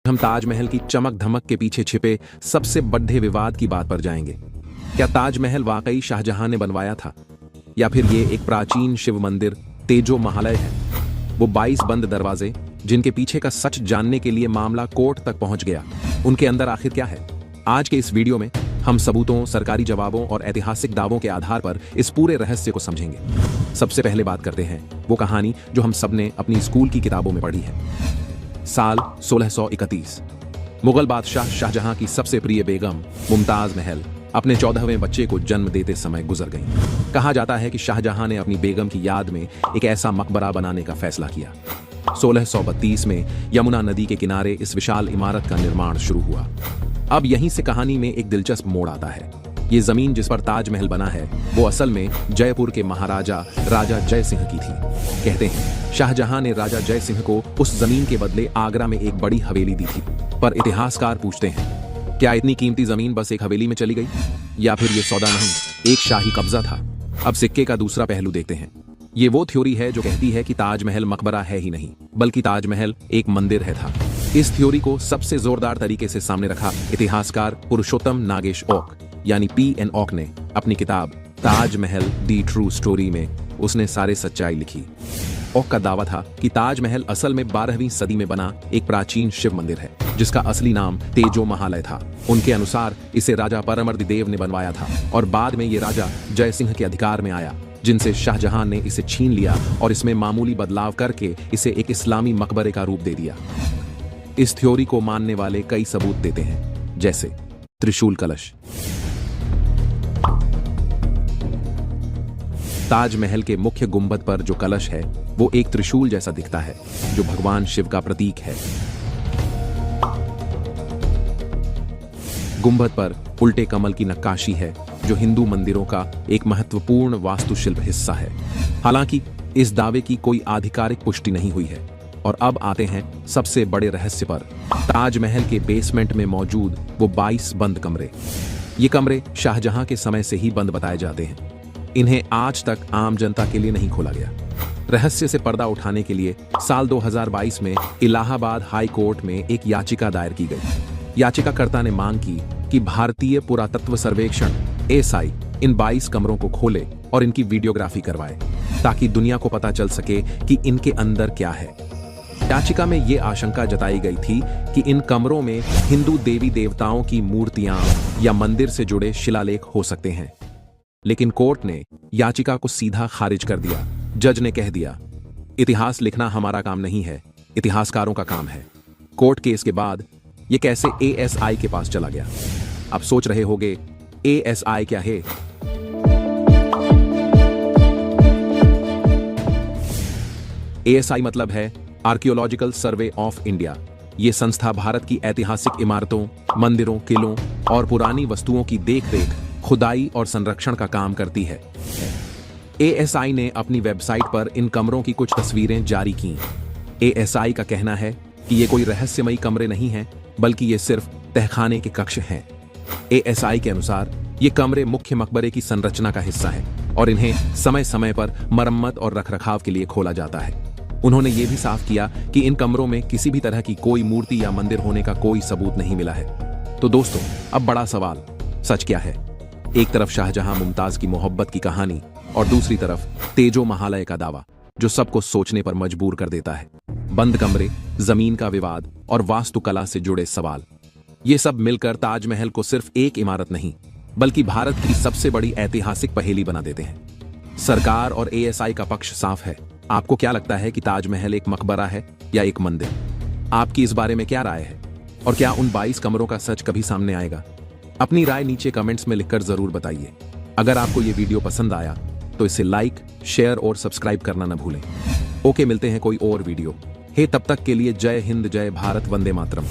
हम ताजमहल की चमक धमक के पीछे छिपे सबसे बड़े विवाद की बात पर जाएंगे। क्या ताजमहल वाकई शाहजहां ने बनवाया था या फिर ये एक प्राचीन शिव मंदिर तेजो महालय है? वो 22 बंद दरवाजे जिनके पीछे का सच जानने के लिए मामला कोर्ट तक पहुंच गया, उनके अंदर आखिर क्या है? आज के इस वीडियो में हम सबूतों, सरकारी जवाबों और ऐतिहासिक दावों के आधार पर इस पूरे रहस्य को समझेंगे। सबसे पहले बात करते हैं वो कहानी जो हम सबने अपनी स्कूल की किताबों में पढ़ी है। साल 1631। मुगल बादशाह शाहजहां की सबसे प्रिय बेगम मुमताज महल अपने 14वें बच्चे को जन्म देते समय गुजर गईं। कहा जाता है कि शाहजहां ने अपनी बेगम की याद में एक ऐसा मकबरा बनाने का फैसला किया। 1632 में यमुना नदी के किनारे इस विशाल इमारत का निर्माण शुरू हुआ। अब यहीं से कहानी में एक दिलचस्प मोड़ आता है। ये जमीन जिस पर ताजमहल बना है वो असल में जयपुर के महाराजा राजा जय सिंह की थी। कहते हैं शाहजहां ने राजा जय सिंह को उस जमीन के बदले आगरा में एक बड़ी हवेली दी थी। पर इतिहासकार पूछते हैं, क्या इतनी कीमती जमीन बस एक हवेली में चली गई, या फिर ये सौदा नहीं, एक शाही कब्जा था? अब सिक्के का दूसरा पहलू देखते हैं। ये वो थ्योरी है जो कहती है कि ताजमहल मकबरा है ही नहीं, बल्कि ताजमहल एक मंदिर है था। इस थ्योरी को सबसे जोरदार तरीके से सामने रखा इतिहासकार पुरुषोत्तम नागेश ओक यानी P.N. ओक ने अपनी किताब ताजमहल दी ट्रू स्टोरी में। उसने सारे सच्चाई लिखी। ओक का दावा था कि ताजमहल असल में 12वीं सदी में बना एक प्राचीन शिव मंदिर है, जिसका असली नाम तेजो महालय था। उनके अनुसार इसे राजा परमर्दिदेव ने बनवाया था और बाद में ये राजा जय सिंह के अधिकार में आया, जिनसे शाहजहां ने इसे छीन लिया और इसमें मामूली बदलाव करके इसे एक इस्लामी मकबरे का रूप दे दिया। इस थ्योरी को मानने वाले कई सबूत देते हैं, जैसे त्रिशूल कलश। ताजमहल के मुख्य गुंबद पर जो कलश है वो एक त्रिशूल जैसा दिखता है, जो भगवान शिव का प्रतीक है। गुंबद पर उल्टे कमल की नक्काशी है, जो हिंदू मंदिरों का एक महत्वपूर्ण वास्तुशिल्प हिस्सा है। हालांकि इस दावे की कोई आधिकारिक पुष्टि नहीं हुई है। और अब आते हैं सबसे बड़े रहस्य पर। ताजमहल के बेसमेंट में मौजूद वो 22 बंद कमरे। ये कमरे शाहजहां के समय से ही बंद बताए जाते हैं। इन्हें आज तक आम जनता के लिए नहीं खोला गया। रहस्य से पर्दा उठाने के लिए साल 2022 में इलाहाबाद हाई कोर्ट में एक याचिका दायर की गई। याचिकाकर्ता ने मांग की कि भारतीय पुरातत्व सर्वेक्षण एएसआई इन 22 कमरों को खोले और इनकी वीडियोग्राफी करवाए, ताकि दुनिया को पता चल सके कि इनके अंदर क्या है। याचिका में ये आशंका जताई गई थी कि इन कमरों में हिंदू देवी देवताओं की मूर्तियां या मंदिर से जुड़े शिलालेख हो सकते हैं। लेकिन कोर्ट ने याचिका को सीधा खारिज कर दिया। जज ने कह दिया, इतिहास लिखना हमारा काम नहीं है, इतिहासकारों का काम है। कोर्ट केस के बाद ये कैसे एएसआई के पास चला गया? आप सोच रहे होंगे, एएसआई क्या है? एएसआई मतलब है आर्कियोलॉजिकल सर्वे ऑफ इंडिया। ये संस्था भारत की ऐतिहासिक इमारतों, मंदिरों, किलों और पुरानी वस्तुओं की देखरेख, खुदाई और संरक्षण का काम करती है। एएसआई ने अपनी वेबसाइट पर इन कमरों की कुछ तस्वीरें जारी की। एएसआई का कहना है कि ये कोई रहस्यमयी कमरे नहीं हैं, बल्कि ये सिर्फ तहखाने के कक्ष हैं। एएसआई के अनुसार ये कमरे मुख्य मकबरे की संरचना का हिस्सा है और इन्हें समय समय पर मरम्मत और रखरखाव के लिए खोला जाता है। उन्होंने ये भी साफ किया कि इन कमरों में किसी भी तरह की कोई मूर्ति या मंदिर होने का कोई सबूत नहीं मिला है। तो दोस्तों, अब बड़ा सवाल, सच क्या है? एक तरफ शाहजहां मुमताज की मोहब्बत की कहानी और दूसरी तरफ तेजो महालय का दावा, जो सबको सोचने पर मजबूर कर देता है। बंद कमरे, जमीन का विवाद और वास्तुकला से जुड़े सवाल, ये सब मिलकर ताजमहल को सिर्फ एक इमारत नहीं, बल्कि भारत की सबसे बड़ी ऐतिहासिक पहेली बना देते हैं। सरकार और एएसआई का पक्ष साफ है। आपको क्या लगता है कि ताजमहल एक मकबरा है या एक मंदिर? आपकी इस बारे में क्या राय है? और क्या उन 22 कमरों का सच कभी सामने आएगा? अपनी राय नीचे कमेंट्स में लिखकर जरूर बताइए। अगर आपको ये वीडियो पसंद आया तो इसे लाइक, शेयर और सब्सक्राइब करना न भूलें। ओके, मिलते हैं कोई और वीडियो। हे तब तक के लिए जय हिंद, जय भारत, वंदे मातरम।